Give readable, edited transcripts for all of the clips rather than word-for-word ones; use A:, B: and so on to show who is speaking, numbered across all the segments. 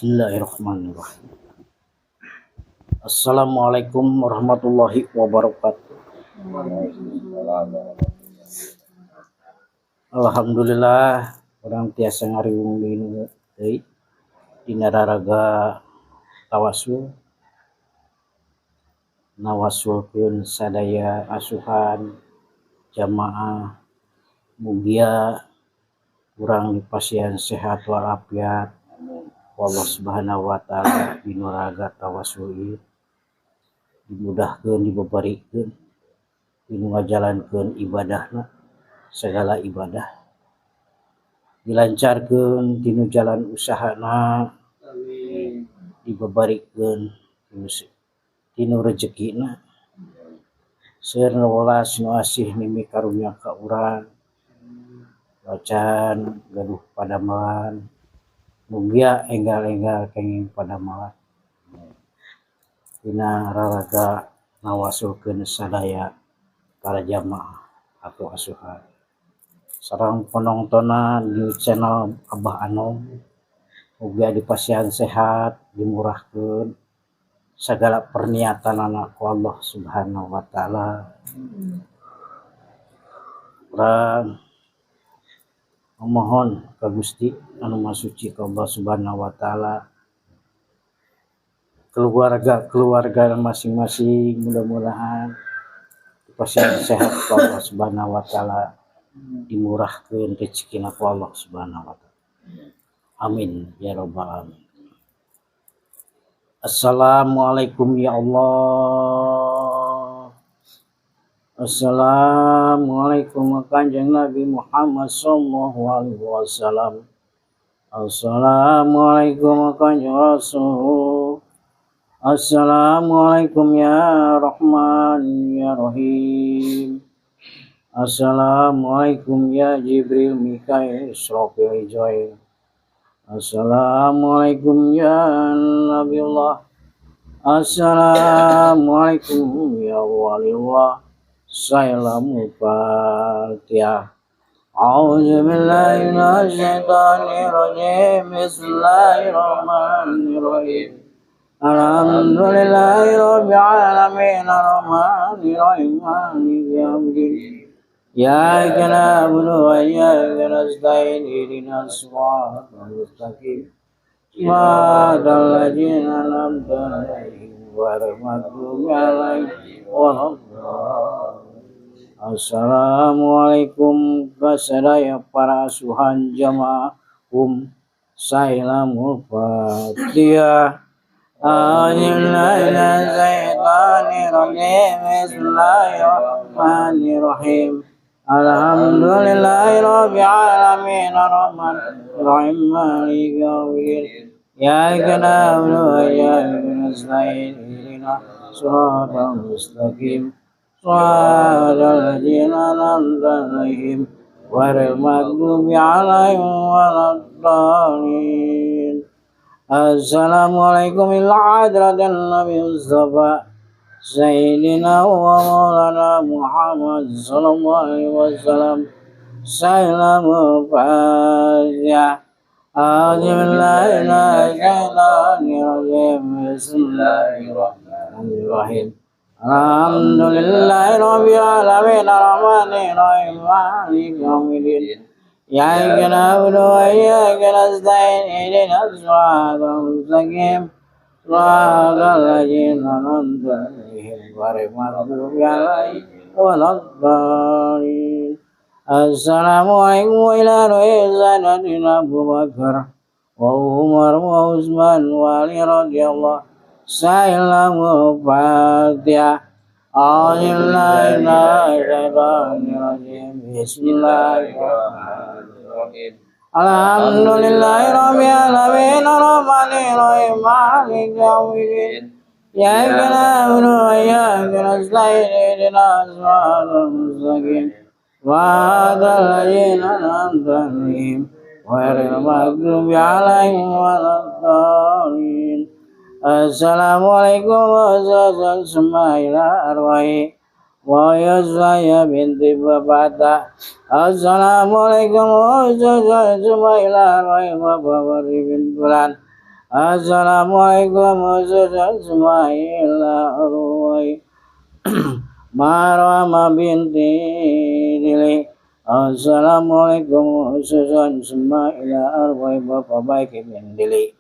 A: Bismillahirrahmanirrahim. Assalamualaikum warahmatullahi wabarakatuh. Alhamdulillah orang tiasa ngariung deui dina raraga tawasul nawasulkeun sadaya asuhan jamaah mugia urang dipasihan sehat walafiat Allah Subhanahu wa taala dina raga tawasul ieu dimudahkeun dibebarikeun dinu ngajalankeun ibadahna segala ibadah dilancarkeun dinu jalan usahana dibebarikeun dinu rezekina seueur welas nu asih mimi karunia ka urang wacan gaduh padamelan mugia enggal-enggal kenging padamelan dina raraga nawasulkeun sadaya para jamaah atau asuhan sareng penontonan di channel Abah Anom mugia dipasihan sehat dimurahkeun segala perniatanana ku Allah Subhanahu wa taala. Urang memohon ka Gusti anu Maha Suci ka Allah Subhanahu wa taala keluarga masing-masing mudah-mudahan dipasihan sehat ku Allah Subhanahu wa taala dimurahkeun rezekina ku Allah Subhanahu wa taala. Amin ya rabbal alamin. Assalamualaikum ya Allah. Assalamualaikum Kanjeng Nabi Muhammad sallallahu alaihi wasallam. Assalamualaikum Kanjeng Rasul. Assalamualaikum ya Rahman ya Rahim. Assalamualaikum ya Jibril Mikail Israfil Israil. Assalamualaikum ya Nabiullah. Assalamualaikum ya Walillah. Salamu Fatihah. A'udzu billahi minasy syaithanir rajim. Bismillahirrahmanirrahim. Alhamdulillahi rabbil alamin arrahmanir rahim maliki yaumiddin. Iyyaka na'budu wa iyyaka nasta'in ihdinas siratal mustaqim. Siratal ladzina an'amta 'alaihim ghairil maghdubi 'alaihim waladdallin. Assalamualaikum kasadaya para asuhan jamaah Salamul Fatihah. Bismillahirrahmanirrahim. Alhamdulillahi rabbil alamin arrahmanir rahim maliki yaumiddin. Iyyaka na'budu wa iyyaka nasta'in ihdinas siratal mustaqim. Siratal ladzina an'amta 'alaihim ghairil maghdubi 'alaihim waladdallin. Assalamualaikum ila hadratin Nabi Mustafa Sayyidina wa Maulana Muhammad sallallahu alaihi wasallam. Salamu Fatihah. A'udzu billahi minasy syaithanir rajim. Bismillahirrahmanirrahim. Alhamdulillahi rabbil alamin arrahmanir rahim maliki yaumiddin. Iyyaka na'budu wa iyyaka nasta'in ihdinas siratal mustaqim. Siratal ladzina an'amta 'alaihim ghairil maghdubi 'alaihim waladdallin. Assalamualaikum ila sayyidina Abu Bakar wa Umar wa Utsman wa Ali radhiyallahu. Salamu Fatihah. A'udzubillahi minasy syaithanir rajim. Bismillahirrahmanirrahim. Alhamdulillahi rabbil alamin arrahmanir rahim maliki yaumiddin. Iyyaka na'budu wa iyyaka nasta'in ihdinas siratal mustaqim. Siratal ladzina an'amta 'alaihim ghairil maghdubi 'alaihim waladdallin. Assalamualaikum warahmatullahi wabarakatuh. Wa Yusaya binti Babata. Assalamualaikum warahmatullahi wabarakatuh. Assalamualaikum warahmatullahi Marwama binti Dili. Assalamualaikum Susan Semaila Arwai Bapak Baik bin Dili.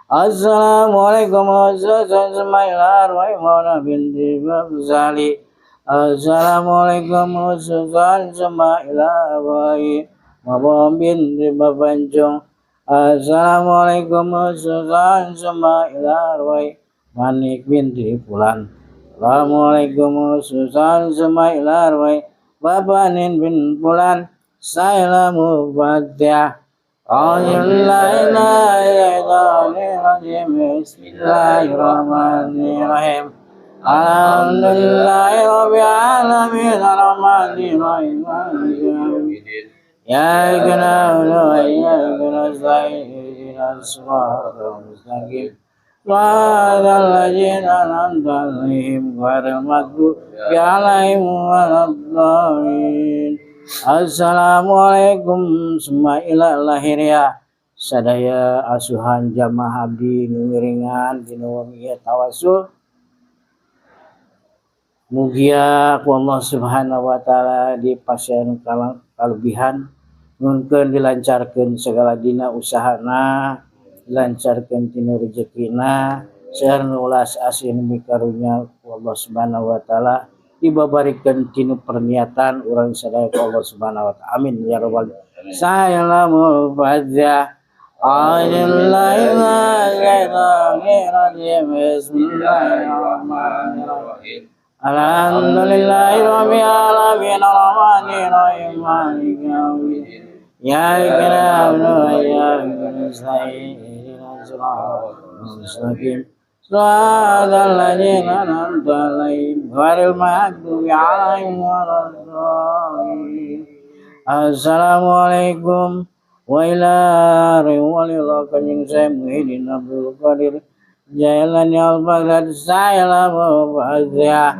A: Assalamualaikum Susan Semaila Arwai Mona binti Babzali. Assalamualaikum Susan Semaila Arwai Mabom binti Babanjong. Assalamualaikum Susan Semaila Arwai Manik binti Pulan. Assalamualaikum Susan Semaila Arwai Bapanin bin Pulan Saila Mubadia Bismillahirrahmanirrahim Alhamdulillahi Rabbil Alamin Ar-Rahmanir-Rahim Ya Guna Ya Guna Sayyidina As-Siratal Mustaqim Wa'adalladzina an'amta 'alaihim ghairil maghdubi 'alaihim waladdallin. Assalamualaikum Semaila lahiriah sadaya asuhan jamaah abdi ngiringan dina wengi tawasul. Mugia ku Allah Subhanahu wa taala dipasieun kalebihan nunkeun dilancarkeun segala dina usahana, dilancarkeun tina rezekina, sareng ulas asin mikarunya ku Allah Subhanahu wa taala dibabarikeun tina perniatan urang sadaya ku Allah Subhanahu wa taala. Amin ya rabbal alamin. Salamul fatiha. Bismillahirrahmanirrahim. Alhamdulillahi rabbil alamin arrahmanir rahim maliki yaumiddin. Ya na'budu wa iyyaka nasta'in ihdinas siratal mustaqim siratal ladzina an'amta 'alaihim ghairil maghdubi 'alaihim waladdallin. Assalamualaikum wa warahmatullahi wabarakatuh. Saya Muhyiddin Abdul Qadir Jailani Al-Baghdadi Salam Fatiha.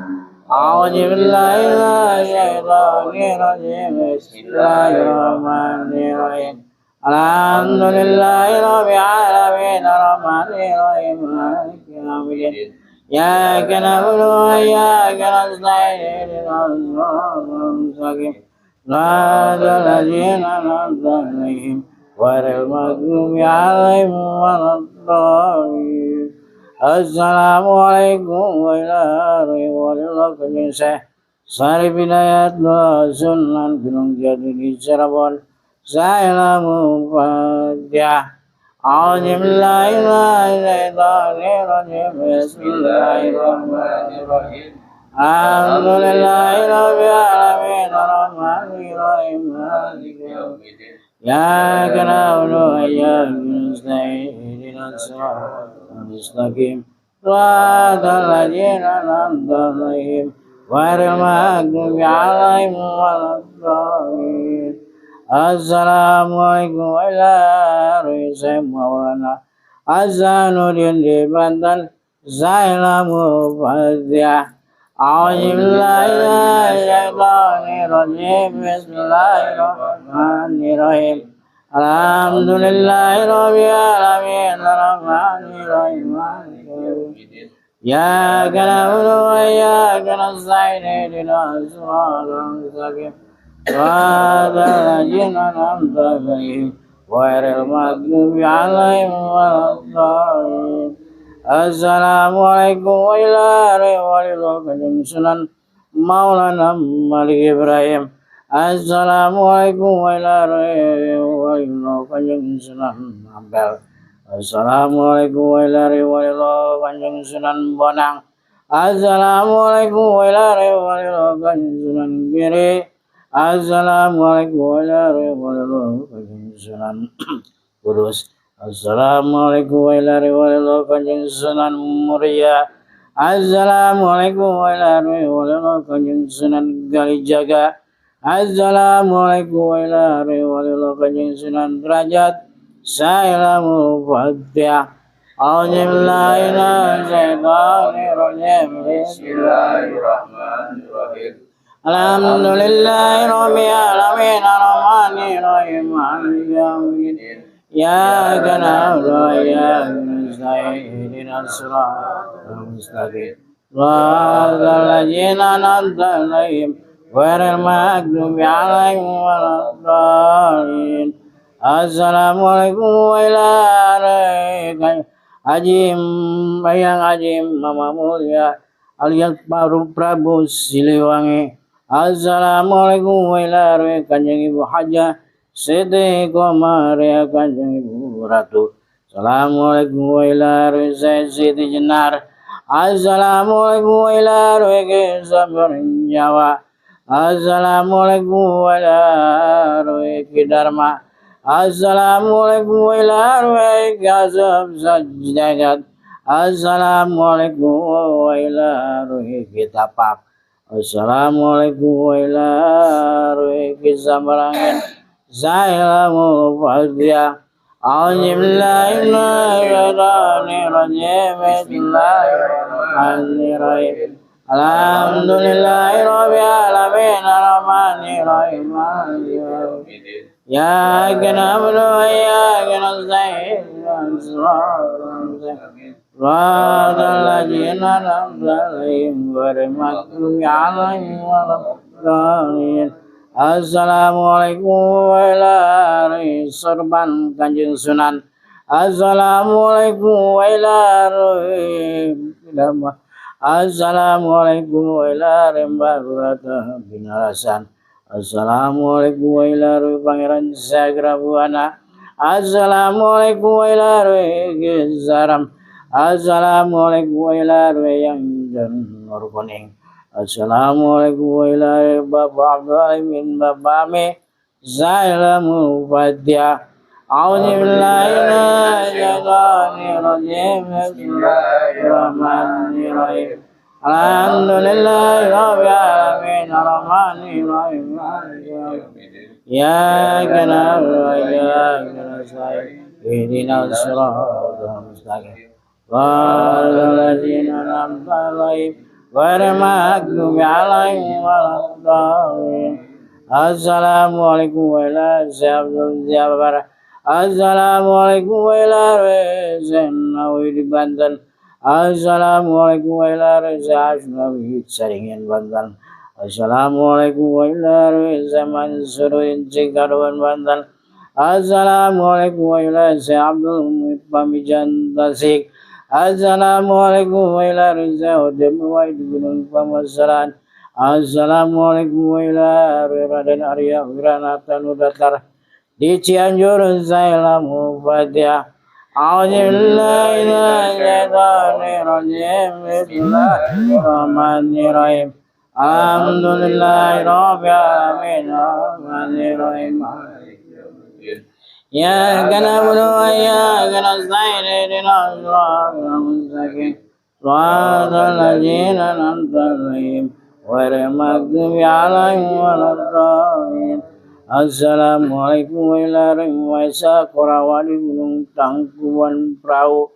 A: A'udzu billahi minasyaitonir rajim. Bismillahirrahmanirrahim. Alhamdulillahi rabbil alamin arrahmanir rahim maliki yaumiddin. Iyyaka na'budu wa iyyaka nasta'in ihdinas siratal mustaqim siratal ladzina an'amta 'alaihim ghairil maghdubi 'alaihim waladdallin. Assalamualaikum warahmatullahi wabarakatuh. Sarif Hidayat Sunan Gunung Jati di Cirebon. Salam Fatiha. A'udzubillahiminasyaitonirrajim. Bismillahirrahmanirrahim. Alhamdulillahirabbil alamin arrahmanirrahim maliki yaumiddin. Ya na'budu wa iyyaka nasta'in ihdinas siratal mustaqim siratal ladzina an'amta 'alaihim ghairil maghdubi 'alaihim waladdallin. Assalamualaikum warahmatullahi wabarakatuh. Azzanuddin di Banten. Salamul Fatiha. A'udzubillahiminasyaitonirrajim. Bismillahirrahmanirrahim. Alhamdulillahi rabbil alamin arrahmanir rahim maliki yaumiddin. Iyyaka na'budu wa iyyaka nasta'in ihdinas siratal mustaqim siratal ladzina an'amta 'alaihim ghairil maghdubi 'alaihim waladdallin. Assalamualaikum warahmatullahi wabarakatuh. Sunan Maulana Malik Ibrahim. Assalamualaikum warahmatullahi wabarakatuh. Sunan Ampel. Assalamualaikum warahmatullahi wabarakatuh. Sunan Bonang. Assalamualaikum warahmatullahi wabarakatuh. Sunan Giri. Assalamualaikum warahmatullahi wabarakatuh. Sunan Kudus. Assalamualaikum warahmatullahi wabarakatuh. Sunan Muria. Assalamualaikum warahmatullahi wabarakatuh. Sunan Kalijaga. Assalamualaikum warahmatullahi wabarakatuh. Sunan Derajat. Salamul Fatiha. A'udzubillahiminasyaitonirrajim. Bismillahirrahmanirrahim. Alhamdulillahi rabbil alamin arrahmanir rahim maliki yaumiddin. Iyyaka na'budu wa iyyaka المستقيم اهدنا الصراط المستقيم صراط الذين أنعمت عليهم غير المغضوب عليهم ولا الضالين Assalamualaikum warahmatullahi Ajim Bayang Ajim Mama Mulia alias Paru Prabu Siliwangi. Assalamualaikum warahmatullahi Kanjeng Ibu Haja Siti Komaria Kanjeng Ibu Ratu. Assalamualaikum warahmatullahi Siti Jenar. Assalamualaikum warahmatullahi Sabar Jawa. Assalamualaikum warahmatullahi Dharma. Assalamualaikum warahmatullahi wabarakatuh. Assalamualaikum warahmatullahi wabarakatuh. Assalamualaikum warahmatullahi wabarakatuh. Zailamul Fadiyah. Bismillahirrahmanirrahim. Alhamdulillahirabbil alamin arrahmanirrahim. Ya na'budu wa iyyaka nasta'in Shiratal ladzina an'amta 'alaihim ghairil maghdubi 'alaihim waladdallin. Assalamualaikum warahmatullahi sorban Kanjeng Sunan. Assalamualaikum warahmatullahi Assalamualaikum warahmatullahi wabarakatuh binarasan. Assalamualaikum warahmatullahi Pangeran Sagrabuana. Assalamualaikum warahmatullahi Zaram. Assalamualaikum warahmatullahi yang Nur Kuning. Assalamualaikum warahmatullahi Bapak Abdul Bapak Ami Zailamul Fadiyah. A'udzubillahi Bismillahirrahmanirrahim. Alhamdulillahirabbil alamin arrahmanirrahim. Ya na'budu wa iyyaka nasta'in ihdinas siratal mustaqim Shiratal ladzina an'amta 'alaihim ghairil maghdubi alaihim waladdallin. Assalamualaikum warahmatullahi wabarakatuh. Assalamualaikum warahmatullahi wabarakatuh di Banten. Assalamualaikum warahmatullahi wabarakatuh Saringan Banten. Assalamualaikum warahmatullahi wabarakatuh Suruhin Cikarwan Banten. Assalamualaikum warahmatullahi wabarakatuh Pamijan Tasik. Assalamualaikum warahmatullahi wabarakatuh di Gunung Pamasaran. Assalamualaikum warahmatullahi Raden Arya Wiranata Nudatar di Cianjur. Zailamul Fadiyah. Bismillahirrahmanirrahim. Alhamdulillahirabbil alamin arrahmanirrahim. Ya na'budu wa iyyaka nasta'in ihdinas siratal mustaqim Shiratal ladzina an'amta 'alaihim ghairil maghdubi 'alaihim waladdallin. Assalamualaikum warahmatullahi wabarakatuh. Korawali Gunung Tangkuban Perahu.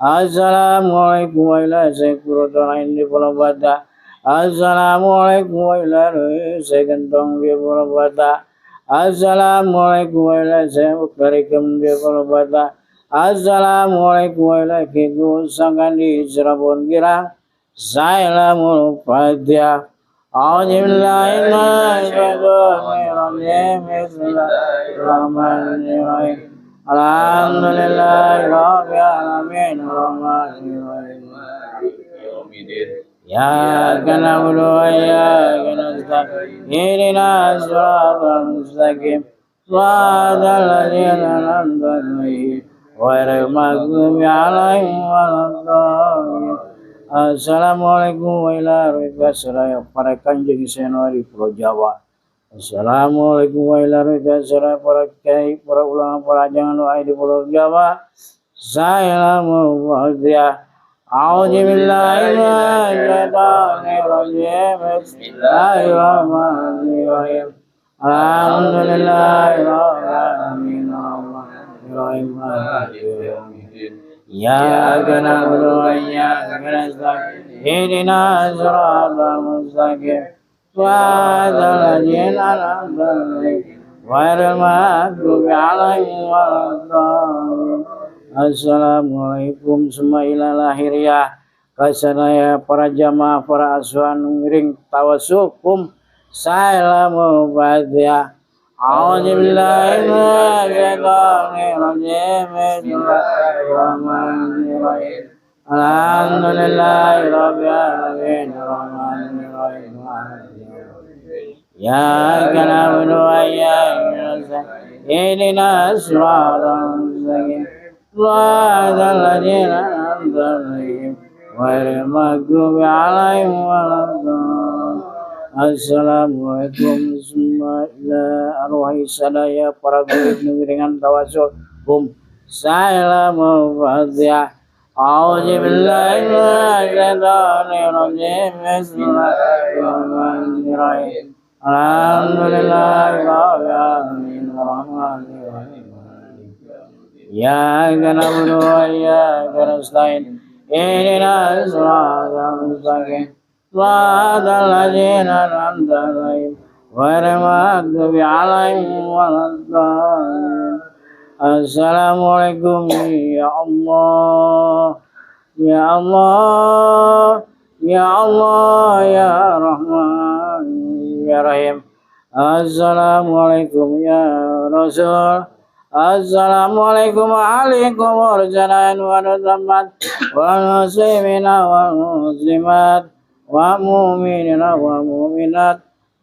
A: Assalamualaikum warahmatullahi wabarakatuh di Pulau Bata. Assalamualaikum warahmatullahi wabarakatuh di Pulau Bata. Assalamualaikum warahmatullahi wabarakatuh di Pulau Bata. Assalamualaikum warahmatullahi wabarakatuh di Cirebon Girang. Zailamul Fadiyah. Bismillahirrahmanirrahim. Alhamdulillahirabbil alamin arrahmanirrahim. Ya na'budu wa iyyaka nasta'in ihdinas siratal mustaqim Shiratal ladzina an'amta 'alaihim ghairil maghdubi 'alaihim waladdallin. Assalamualaikum warahmatullahi wabarakatuh para Kanjeng Senori Pulau Jawa. Assalamualaikum warahmatullahi wabarakatuh para kiai, para ulama, para jangan doa di Pulau Jawa. Zailamul Fadiyah. A'udzubillahi Bismillahirrahmanirrahim. Alhamdulillahirabbil alamin. Ya na'budu wa iyyaka nasta'in ihdinas siratal mustaqim Shiratal ladzina an'amta 'alaihim ghairil maghdubi 'alaihim waladdallin. Assalamualaikum Sumaila lahiriah kasanaya para jamaah para asuhan ngiring tawasukum salamu fatiha. A'udzubillahi minasyaitonirrajim. Bismillahirrahmanirrahim. Alhamdulillahi rabbil alamin arrahmanir rahim. Ya kana wa ya ihdina siratal mustaqim. Siratal ladzina an'amta 'alaihim ghairil maghdubi 'alaihim waladdallin. Assalamualaikum warahmatullahi arwahi sadaya para guru ngiringan tawasul kum salamu fatiha. A'udzubillahi minasyaitonir rajim. Bismillahirrahmanirrahim. Alhamdulillahi rabbil alamin arrahmanir rahim. Iyyaka na'budu wa iyyaka nasta'in. Ihdinas siratal mustaqim. Siratal ladzina an'amta 'alaihim ghairil maghdubi 'alaihim waladdallin. Assalamualaikum ya Allah, ya Allah, ya Allah, ya Rahman, ya Rahim. Assalamualaikum ya Rasul. Assalamualaikum alaikum warahmatullahi wabarakatuh. Wa muslimina wa muslimat wa mu'minina wa mu'minat.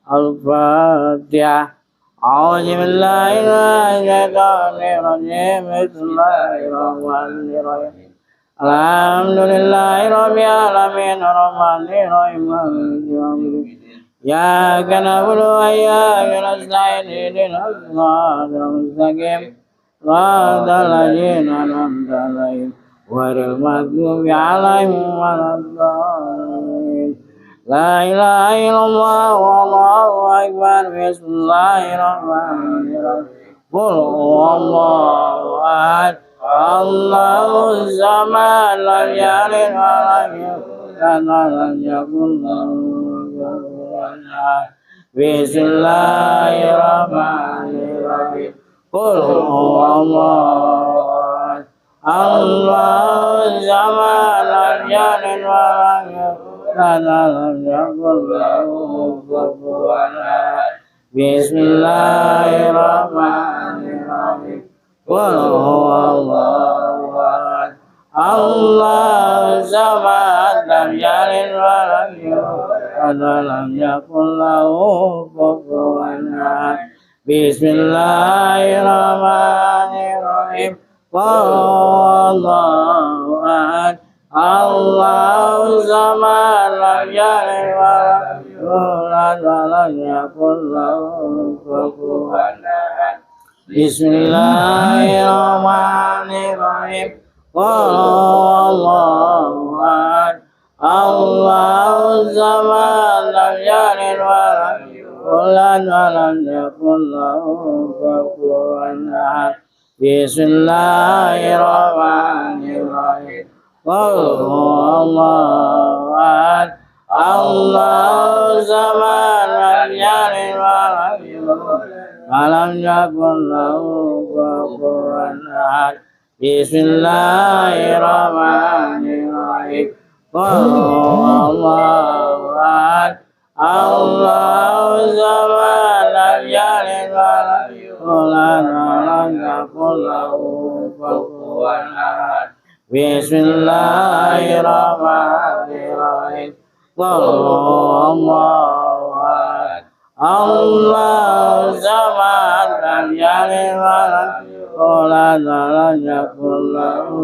A: Al-Fatihah. A'udzubillahi minasyaitonir rajim. Bismillahirrahmanirrahim. Alhamdulillahi rabbil alamin arrahmanir rahim maliki yaumiddin. Iyyaka na'budu wa iyyaka nasta'in. Ihdinas siratal mustaqim. Siratal ladzina an'amta 'alaihim ghairil maghdubi alaihim waladdallin. La ilaha illallah wallahu akbar. Bismillahirrahmanirrahim. Qul huwallahu ahad. Allahus samad. Lam yalid wa lam yulad wa lam yakul lahu kufuwan ahad. Bismillahirrahmanirrahim. Qul huwallahu ahad. Allahus samad. Lam yalid wa lam yulad. Bismillahirrahmanirrahim. Qul huwallahu ahad. Allahus samad. Lam yalid wa lam yulad wa lam yakul lahu kufuwan ahad. Bismillahirrahmanirrahim. Qul huwallahu ahad. Allahus samad. Lam yalid wa lam yulad wa lam yakul lahu kufuwan ahad. Bismillahirrahmanirrahim. Qul huwallahu ahad. Allahus samad. Lam yalid wa lam yulad wa lam yakul lahu kufuwan ahad. Bismillahirrahmanirrahim. Qul huwallahu ahad. Allahus samad. Lam yalid wa lam yulad wa lam yakul lahu kufuwan ahad. Bismillahirrahmanirrahim. Qul huwallahu ahad. Allahus samad. Lam yalid wa lam yulad wa lam yakul lahu kufuwan ahad. Bismillahirrahmanirrahim. Qul huwallahu ahad. Allahus samad. Lam yalid wa lam yulad wa lam yakul lahu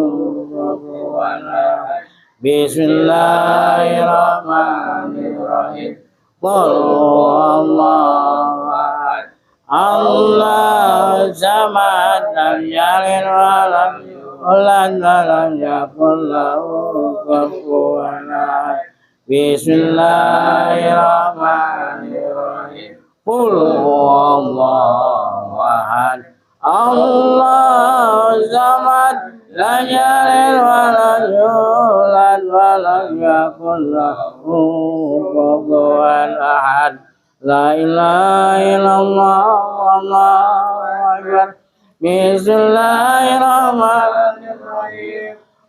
A: kufuwan ahad. Bismillahirrahmanirrahim. Qul huwallahu ahad. Allahus samad. Lam yalid wa lam yulad wa lam yakul lahu kufuwan ahad. Bismillahirrahmanirrahim. Qul huwallahu ahad. Allahus samad. Lam yalid wa lam yulad wa lam yakul lahu kufuwan ahad. La ilaha illallah wallahu akbar. Bismillahirrahmanirrahim.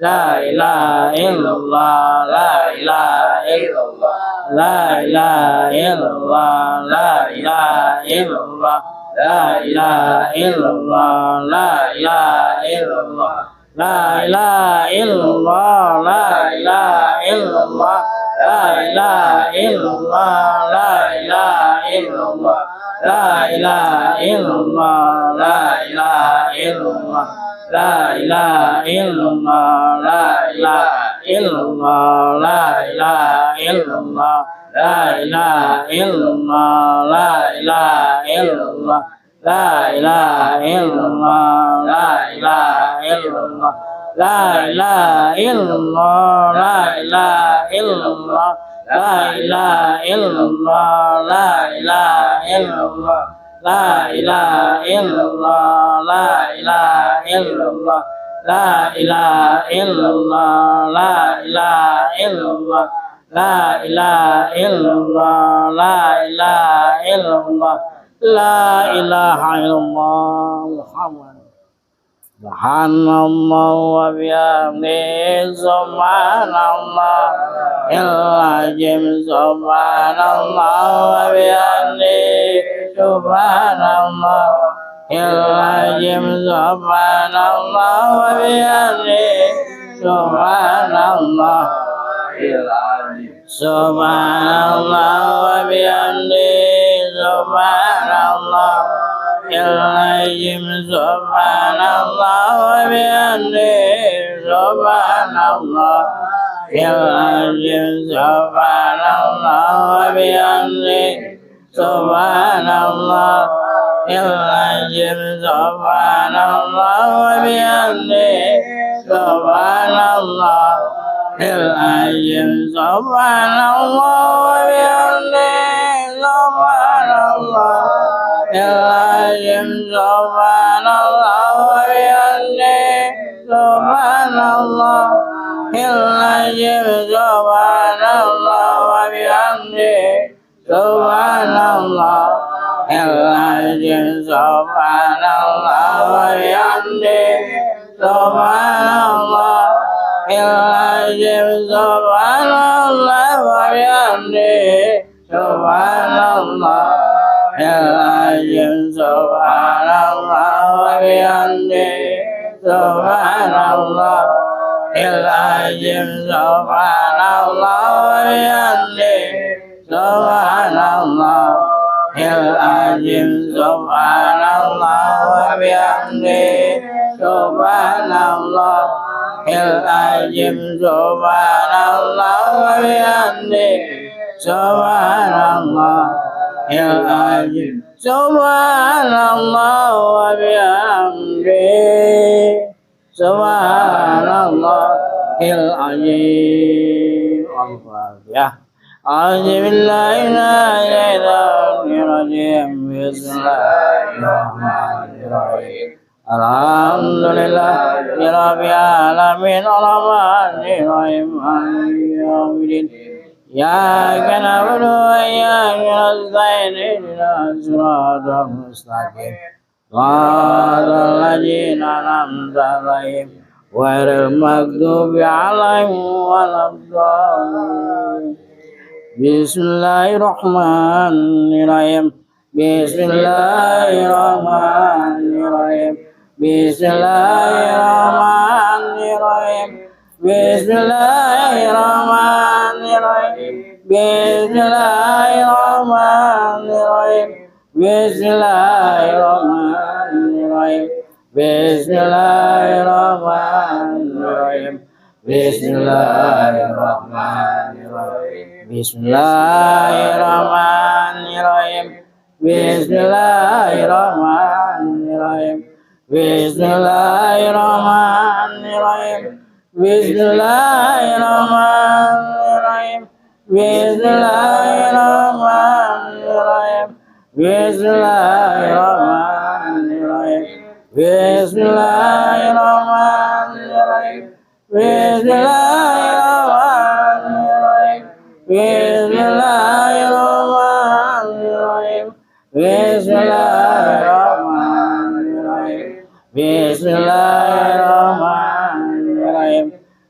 A: La ilaha illallah, la ilaha illallah, la ilaha illallah, la ilaha illallah, la ilaha illallah, la ilaha illallah, la ilaha illallah, la ilaha illallah, la ilaha illallah, la ilaha illallah, la ilaha illallah, la ilaha illallah. La ilaha illallah, la ilaha illallah, la ilaha illallah, la ilaha illallah, la ilaha illallah, la ilaha illallah, la ilaha illallah, la ilaha illallah, la ilaha illallah, la ilaha illallah, la ilaha illallah. La ilaha illallah, la ilaha illallah, la ilaha illallah, la ilaha illallah, la ilaha illallah, la ilaha illallah, la ilaha illallah, Muhammad. Subhanallah wa bihamdihi, subhanallah il-azim, subhanallah wa bihamdihi, subhanallah il-azim, subhanallah wa bihamdihi, subhanallah il-azim, subhanallah wa bihamdihi, subhanallah il-azim, subhanallah wa bihamdihi, subhanallah il-azim, subhanallah wa bihamdihi, subhanallah il-azim, subhanallah wa bihamdihi, subhanallah il-azim, subhanallah wa bihamdihi, subhanallah il-azim, subhanallah wa bihamdihi, subhanallah il-azim, subhanallah wa bihamdihi, subhanallah il-azim, subhanallah wa bihamdihi, subhanallah il-azim, subhanallah wa bihamdihi, subhanallah il-azim, subhanallah wa bihamdihi, subhanallah il-azim, subhanallah wa bihamdihi, subhanallah il-azim, subhanallah wa bihamdihi, subhanallah il-azim, subhanallah wa bihamdihi, subhanallah il-azim, subhanallah wa bihamdihi, subhanallah il-azim. Al-Fatihah. A'udzubillahiminasyaitonirrajim. Bismillahirrahmanirrahim. Alhamdulillahi rabbil alamin, arrahmanir rahim, maliki yaumiddin. Iyyaka na'budu wa iyyaka nasta'in, ihdinas siratal mustaqim, siratal ladzina an'amta 'alaihim ghairil maghdubi 'alaihim waladdallin. Bismillahirrahmanirrahim. Bismillahirrahmanirrahim. Bismillahirrahmanirrahim. Bismillahirrahmanirrahim. Bismillahirrahmanirrahim. Bismillahirrahmanirrahim. Bismillahirrahmanirrahim. Bismillahirrahmanirrahim. Bismillahirrahmanirrahim. Bismillahirrahmanirrahim. Bismillahirrahmanirrahim. Bismillahirrahmanirrahim. Bismillahirrahmanirrahim. Bismillahirrahmanirrahim. Bismillahirrahmanirrahim. Bismillahirrahmanirrahim. Bismillahirrahmanirrahim. Bismillahirrahmanirrahim. Bismillahirrahmanirrahim.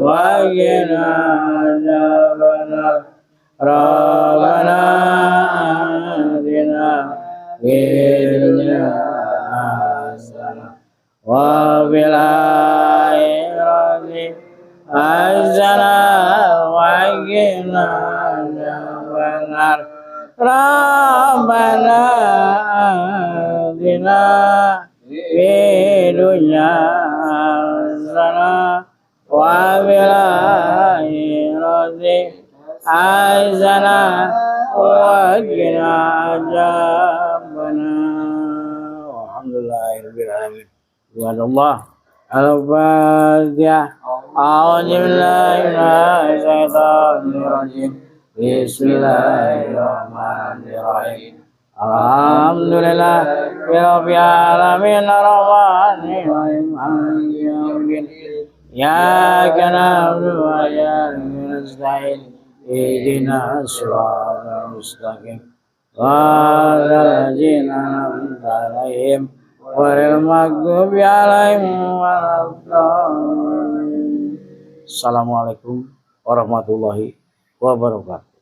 A: وقنا عذاب النار ربنا آتنا في الدنيا حسنة وفي الآخرة حسنة وقنا عذاب النار ربنا آتنا في الدنيا حسنة وفي الآخرة حسنة وقنا عذاب النار والحمد لله رب العالمين. عباد الله الفاتحة. أعوذ بالله من الشيطان الرجيم. بسم الله الرحمن الرحيم. الحمد لله رب العالمين الرحمن الرحيم مالك يوم الدين إياك نعبد وإياك نستعين اهدنا الصراط المستقيم صراط الذين أنعمت عليهم غير المغضوب عليهم ولا الضالين. Assalamualaikum warahmatullahi wabarakatuh.